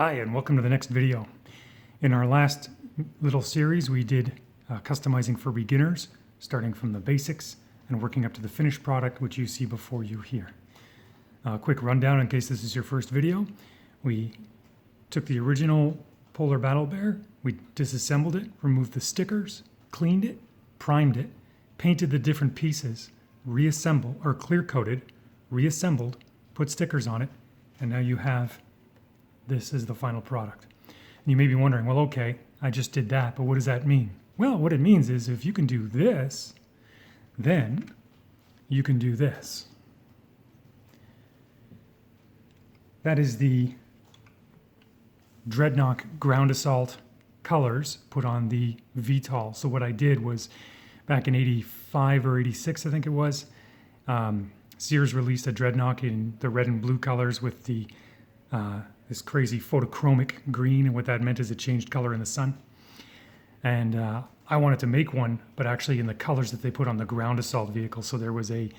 Hi, and welcome to the next video. In our last little series, we did customizing for beginners, starting from the basics and working up to the finished product, which you see before you here. Quick rundown in case this is your first video. We took the original Polar Battle Bear, we disassembled it, removed the stickers, cleaned it, primed it, painted the different pieces, reassembled, or clear coated, reassembled, put stickers on it, and now you have this is the final product. And you may be wondering, well, okay, I just did that, but what does that mean? Well, what it means is if you can do this, then you can do this. That is the Dreadnought Ground Assault colors put on the VTOL. So what I did was, back in 85 or 86, I think it was, Sears released a Dreadnought in the red and blue colors with the this crazy photochromic green, and what that meant is it changed color in the sun. And I wanted to make one, but actually in the colors that they put on the ground assault vehicle. So there was a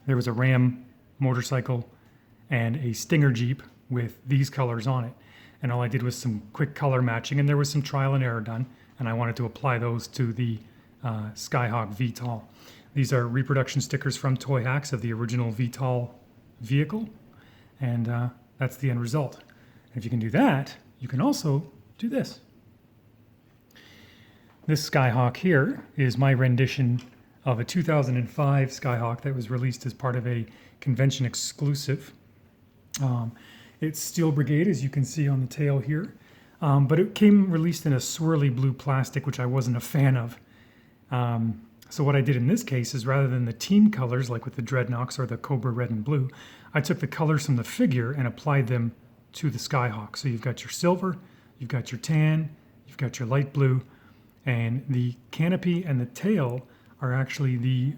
Ram motorcycle and a Stinger Jeep with these colors on it. And all I did was some quick color matching, and there was some trial and error done. And I wanted to apply those to the Skyhawk VTOL. These are reproduction stickers from Toy Hacks of the original VTOL vehicle. And that's the end result. And if you can do that, you can also do this. This Skyhawk here is my rendition of a 2005 Skyhawk that was released as part of a convention exclusive. It's Steel Brigade, as you can see on the tail here. But it came released in a swirly blue plastic, which I wasn't a fan of. So what I did in this case is, rather than the team colors like with the Dreadnoughts or the Cobra red and blue, I took the colors from the figure and applied them to the Skyhawk. So you've got your silver, you've got your tan, you've got your light blue, and the canopy and the tail are actually the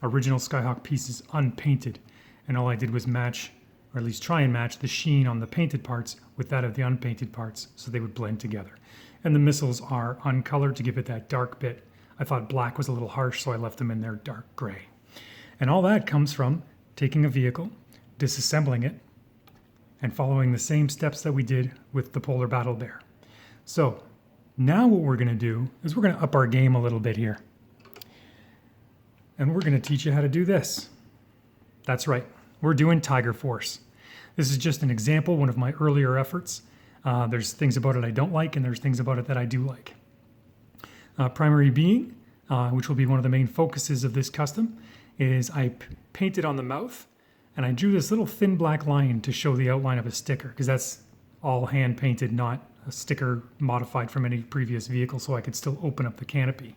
original Skyhawk pieces unpainted. And all I did was match, or at least try and match, the sheen on the painted parts with that of the unpainted parts so they would blend together. And the missiles are uncolored to give it that dark bit. I thought black was a little harsh, so I left them in their dark gray. And all that comes from taking a vehicle, disassembling it, and following the same steps that we did with the Polar Battle Bear. So now what we're going to do is we're going to up our game a little bit here. And we're going to teach you how to do this. That's right, we're doing Tiger Force. This is just an example, one of my earlier efforts. There's things about it I don't like, and there's things about it that I do like. Primary being, which will be one of the main focuses of this custom, is I painted on the mouth, and I drew this little thin black line to show the outline of a sticker, because that's all hand painted, not a sticker modified from any previous vehicle, so I could still open up the canopy.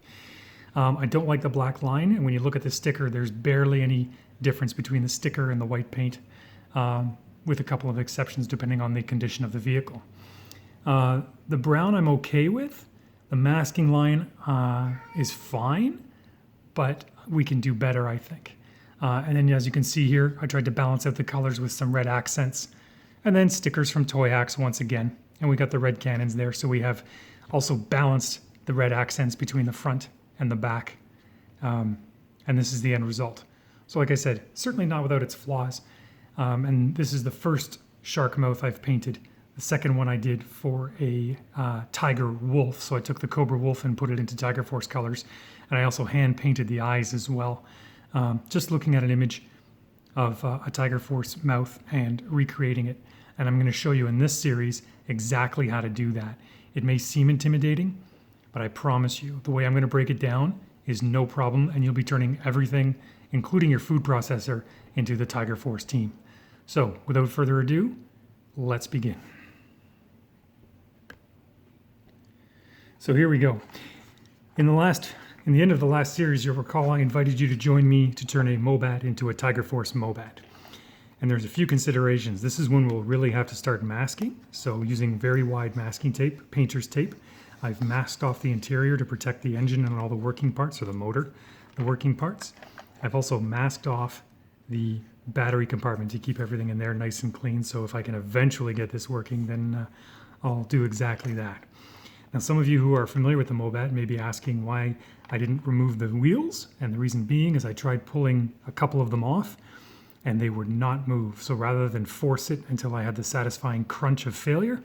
I don't like the black line, and when you look at the sticker, there's barely any difference between the sticker and the white paint, with a couple of exceptions depending on the condition of the vehicle. The brown I'm okay with. The masking line is fine, but we can do better, I think. And then, as you can see here, I tried to balance out the colors with some red accents. And then stickers from Toy Hacks once again. And we got the red cannons there, so we have also balanced the red accents between the front and the back. And this is the end result. So like I said, certainly not without its flaws. And this is the first shark mouth I've painted. The second one I did for a tiger wolf. So I took the Cobra wolf and put it into Tiger Force colors. And I also hand painted the eyes as well. Just looking at an image of a Tiger Force mouth and recreating it. And I'm going to show you in this series exactly how to do that. It may seem intimidating, but I promise you, the way I'm going to break it down is no problem. And you'll be turning everything, including your food processor, into the Tiger Force team. So without further ado, let's begin. So here we go. In the end of the last series, you'll recall I invited you to join me to turn a MOBAT into a Tiger Force MOBAT. And there's a few considerations. This is when we'll really have to start masking. So using very wide masking tape, painter's tape, I've masked off the interior to protect the engine and all the working parts, or the motor, the working parts. I've also masked off the battery compartment to keep everything in there nice and clean. So if I can eventually get this working, then I'll do exactly that. Now, some of you who are familiar with the MOBAT may be asking why I didn't remove the wheels, and the reason being is I tried pulling a couple of them off, and they would not move. So rather than force it until I had the satisfying crunch of failure,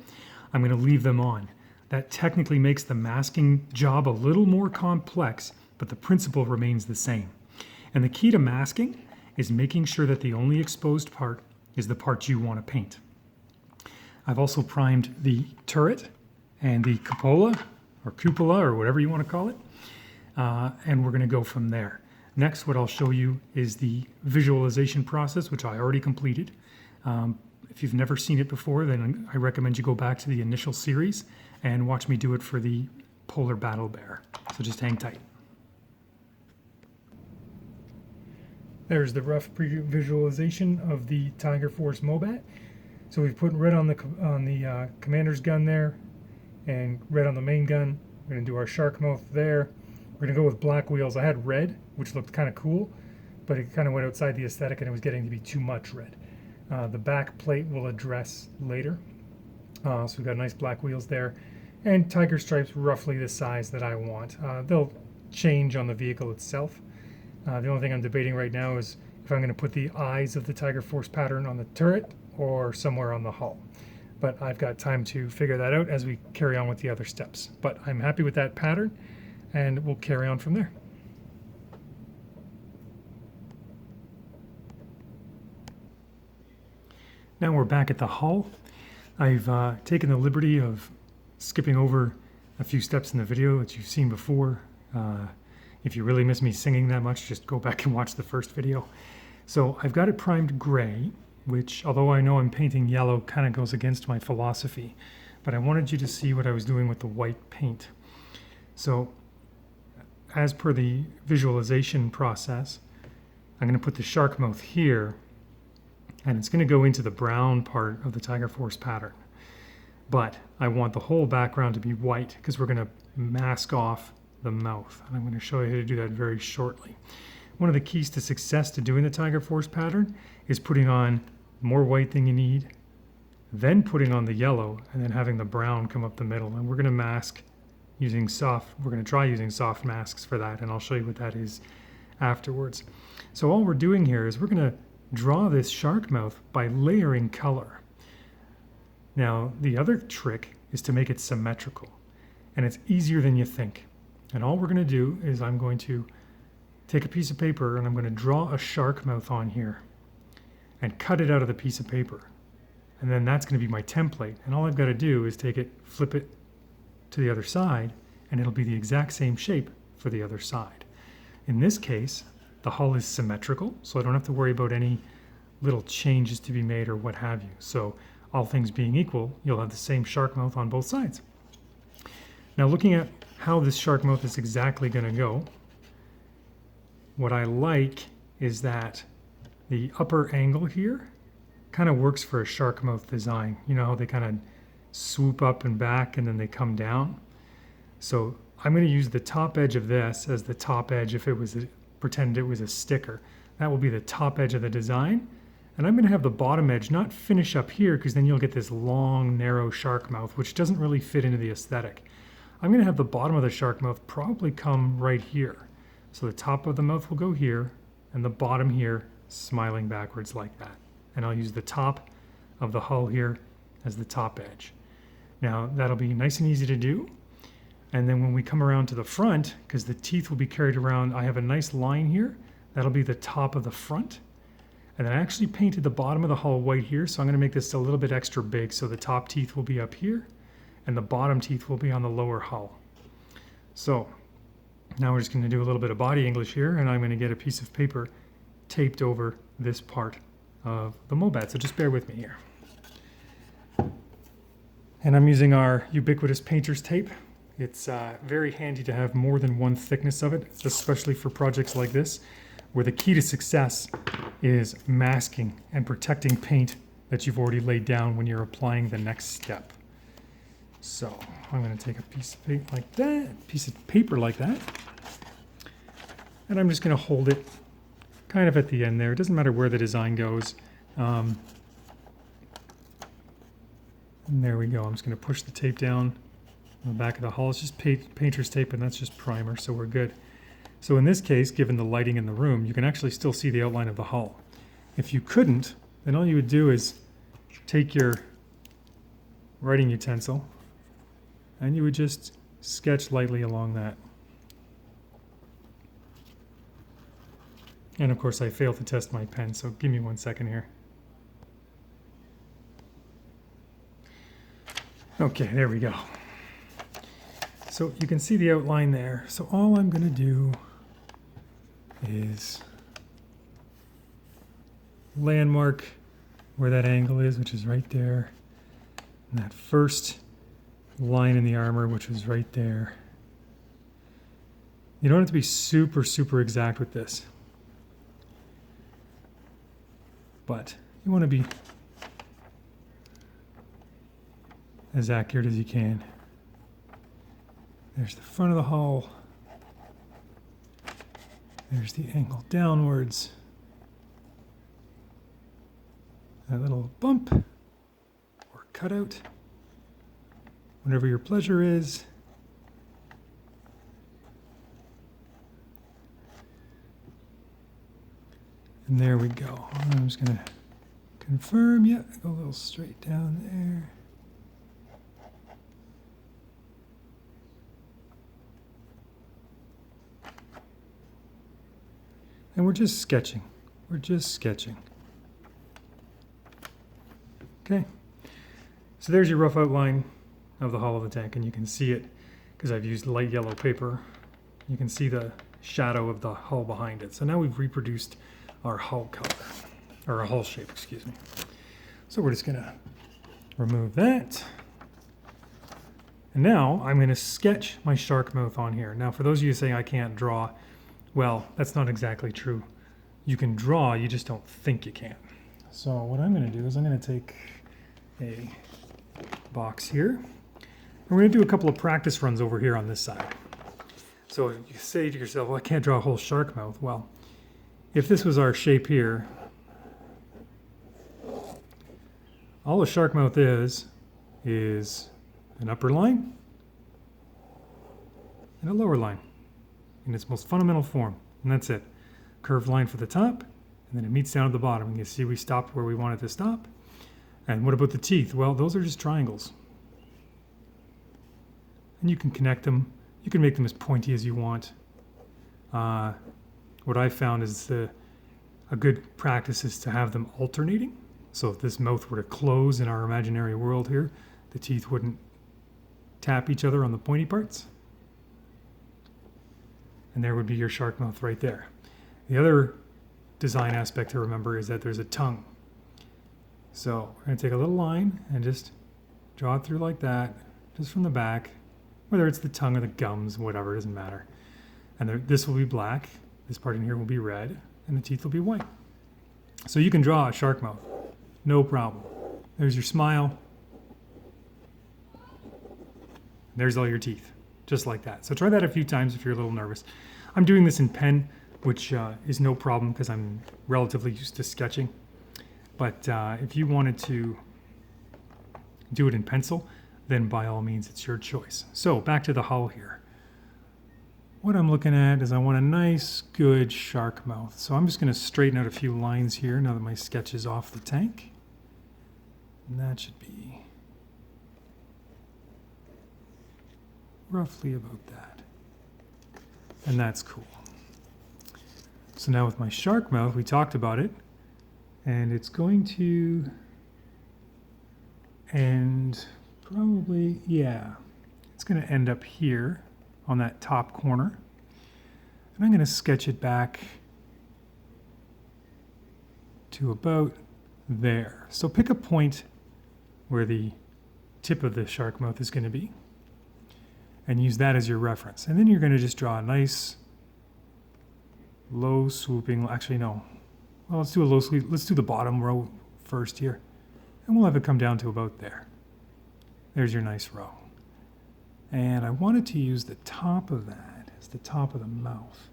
I'm going to leave them on. That technically makes the masking job a little more complex, but the principle remains the same. And the key to masking is making sure that the only exposed part is the part you want to paint. I've also primed the turret and the cupola or whatever you want to call it, and we're going to go from there. Next, what I'll show you is the visualization process, which I already completed. If you've never seen it before, then I recommend you go back to the initial series and watch me do it for the Polar Battle Bear. So just hang tight. There's the rough visualization of the Tiger Force MOBAT. So we've put red on the commander's gun there, and red on the main gun. We're going to do our shark mouth there. We're going to go with black wheels. I had red, which looked kind of cool, but it kind of went outside the aesthetic and it was getting to be too much red. The back plate we'll address later. So we've got nice black wheels there, and tiger stripes roughly the size that I want. They'll change on the vehicle itself. The only thing I'm debating right now is if I'm going to put the eyes of the Tiger Force pattern on the turret or somewhere on the hull. But I've got time to figure that out as we carry on with the other steps. But I'm happy with that pattern, and we'll carry on from there. Now we're back at the hull. I've taken the liberty of skipping over a few steps in the video that you've seen before. If you really miss me singing that much, just go back and watch the first video. So I've got it primed gray, which, although I know I'm painting yellow, kind of goes against my philosophy. But I wanted you to see what I was doing with the white paint. So as per the visualization process, I'm going to put the shark mouth here, and it's going to go into the brown part of the Tiger Force pattern. But I want the whole background to be white because we're going to mask off the mouth. And I'm going to show you how to do that very shortly. One of the keys to success to doing the Tiger Force pattern is putting on more white than you need, then putting on the yellow, and then having the brown come up the middle. And we're going to mask using we're going to try using soft masks for that, and I'll show you what that is afterwards. So all we're doing here is we're going to draw this shark mouth by layering color. Now, the other trick is to make it symmetrical, and it's easier than you think. And all we're going to do is I'm going to take a piece of paper and I'm going to draw a shark mouth on here and cut it out of the piece of paper. And then that's going to be my template. And all I've got to do is take it, flip it to the other side, and it'll be the exact same shape for the other side. In this case, the hull is symmetrical, so I don't have to worry about any little changes to be made or what have you. So all things being equal, you'll have the same shark mouth on both sides. Now looking at how this shark mouth is exactly going to go, what I like is that the upper angle here kind of works for a shark mouth design. You know how they kind of swoop up and back and then they come down? So I'm going to use the top edge of this as the top edge. If it was pretend it was a sticker, that will be the top edge of the design. And I'm going to have the bottom edge not finish up here, because then you'll get this long, narrow shark mouth, which doesn't really fit into the aesthetic. I'm going to have the bottom of the shark mouth probably come right here. So the top of the mouth will go here, and the bottom here smiling backwards like that. And I'll use the top of the hull here as the top edge. Now that'll be nice and easy to do. And then when we come around to the front, because the teeth will be carried around, I have a nice line here. That'll be the top of the front. And then I actually painted the bottom of the hull white here, so I'm going to make this a little bit extra big. So the top teeth will be up here, and the bottom teeth will be on the lower hull. So now we're just going to do a little bit of body English here, and I'm going to get a piece of paper taped over this part of the MOBAT. So just bear with me here. And I'm using our ubiquitous painter's tape. It's very handy to have more than one thickness of it, especially for projects like this, where the key to success is masking and protecting paint that you've already laid down when you're applying the next step. So I'm going to take a piece of paper like that, and I'm just going to hold it kind of at the end there. It doesn't matter where the design goes. And there we go. I'm just going to push the tape down on the back of the hull. It's just painter's tape, and that's just primer, so we're good. So in this case, given the lighting in the room, you can actually still see the outline of the hull. If you couldn't, then all you would do is take your writing utensil and you would just sketch lightly along that. And of course I failed to test my pen, so give me 1 second here. Okay, there we go. So you can see the outline there. So all I'm going to do is landmark where that angle is, which is right there. And that first line in the armor, which was right there. You don't have to be super, super exact with this. But you want to be as accurate as you can. There's the front of the hull. There's the angle downwards. That little bump or cutout, whatever your pleasure is. And there we go. I'm just going to confirm. Yeah, go a little straight down there. And we're just sketching. We're just sketching. Okay. So there's your rough outline of the hull of the tank, and you can see it because I've used light yellow paper. You can see the shadow of the hull behind it. So now we've reproduced our hull color, or our hull shape, excuse me. So we're just gonna remove that. And now I'm gonna sketch my shark mouth on here. Now for those of you saying I can't draw, well, that's not exactly true. You can draw, you just don't think you can. So what I'm gonna do is I'm gonna take a box here. We're gonna do a couple of practice runs over here on this side. So you say to yourself, well, I can't draw a whole shark mouth. Well, if this was our shape here, all a shark mouth is an upper line and a lower line in its most fundamental form. And that's it. Curved line for the top, and then it meets down at the bottom. And you see we stopped where we wanted to stop. And what about the teeth? Well, those are just triangles. And you can connect them. You can make them as pointy as you want. What I've found is a good practice is to have them alternating. So if this mouth were to close in our imaginary world here, the teeth wouldn't tap each other on the pointy parts. And there would be your shark mouth right there. The other design aspect to remember is that there's a tongue. So we're going to take a little line and just draw it through like that, just from the back, whether it's the tongue or the gums, whatever, it doesn't matter. And this will be black, this part in here will be red, and the teeth will be white. So you can draw a shark mouth, no problem. There's your smile. There's all your teeth, just like that. So try that a few times if you're a little nervous. I'm doing this in pen, which is no problem because I'm relatively used to sketching. But if you wanted to do it in pencil, then by all means, it's your choice. So back to the hull here. What I'm looking at is I want a nice, good shark mouth. So I'm just going to straighten out a few lines here now that my sketch is off the tank. And that should be roughly about that. And that's cool. So now with my shark mouth, we talked about it. And it's going to end probably, yeah, it's going to end up here on that top corner. And I'm going to sketch it back to about there. So pick a point where the tip of the shark mouth is going to be and use that as your reference. And then you're going to just draw a nice low swooping, actually no, well, let's do a low sweep. Let's do the bottom row first here. And we'll have it come down to about there. There's your nice row. And I wanted to use the top of that as the top of the mouth.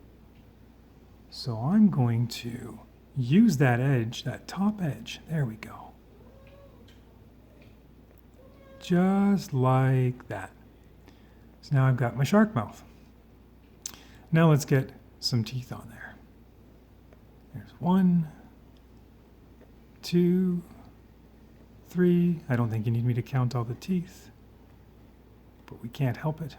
So I'm going to use that edge, that top edge. There we go. Just like that. So now I've got my shark mouth. Now let's get some teeth on there. There's one, 2, 3. I don't think you need me to count all the teeth, but we can't help it.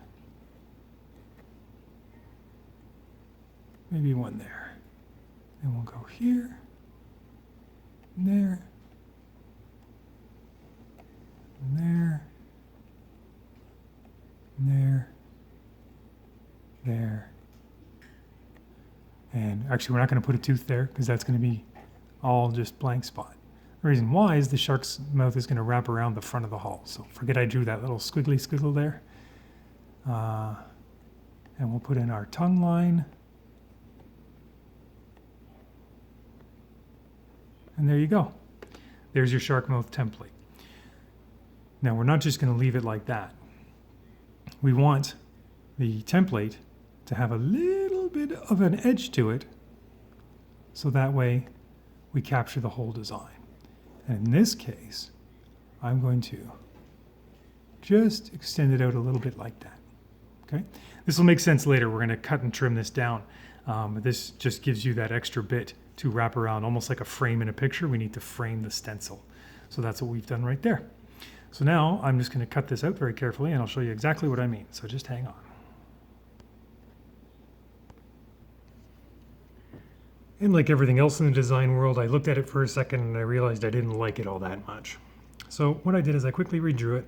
Maybe one there. And we'll go here, and there, and there, and there, there. And actually, we're not going to put a tooth there because that's going to be all just blank spot. The reason why is the shark's mouth is going to wrap around the front of the hull. So forget I drew that little squiggly squiggle there. And we'll put in our tongue line. And there you go. There's your shark mouth template. Now we're not just going to leave it like that. We want the template to have a little bit of an edge to it, so that way we capture the whole design. And in this case, I'm going to just extend it out a little bit like that. Okay, this will make sense later. We're going to cut and trim this down. This just gives you that extra bit to wrap around, almost like a frame in a picture. We need to frame the stencil. So that's what we've done right there. So now I'm just going to cut this out very carefully, and I'll show you exactly what I mean. So just hang on. And like everything else in the design world, I looked at it for a second and I realized I didn't like it all that much. So what I did is I quickly redrew it.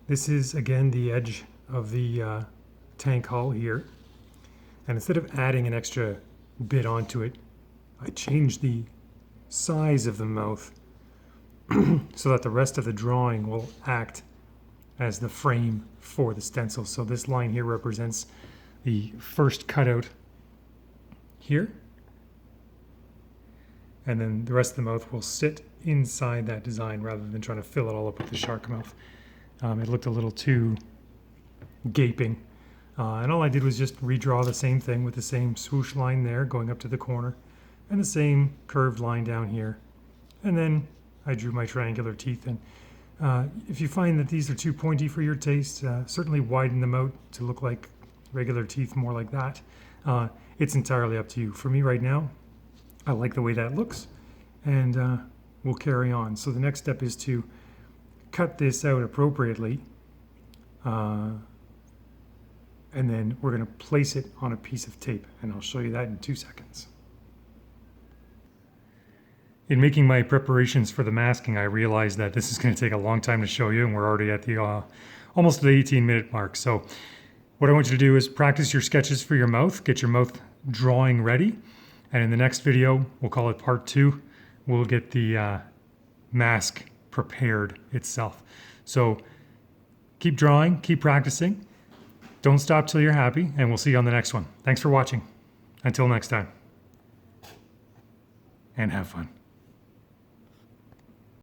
This is, again, the edge of the tank hull here. And instead of adding an extra bit onto it, I changed the size of the mouth so that the rest of the drawing will act as the frame for the stencil. So this line here represents the first cutout here. And then the rest of the mouth will sit inside that design rather than trying to fill it all up with the shark mouth. It looked a little too gaping. And all I did was just redraw the same thing with the same swoosh line there going up to the corner and the same curved line down here. And then I drew my triangular teeth. And if you find that these are too pointy for your taste, certainly widen them out to look like regular teeth, more like that. It's entirely up to you. For me right now, I like the way that looks, and we'll carry on. So the next step is to cut this out appropriately, and then we're going to place it on a piece of tape, and I'll show you that in 2 seconds. In making my preparations for the masking, I realized that this is going to take a long time to show you, and we're already at the almost the 18-minute mark. So what I want you to do is practice your sketches for your mouth, get your mouth drawing ready. And in the next video, we'll call it part 2, we'll get the mask prepared itself. So keep drawing, keep practicing. Don't stop till you're happy, and we'll see you on the next one. Thanks for watching. Until next time. And have fun.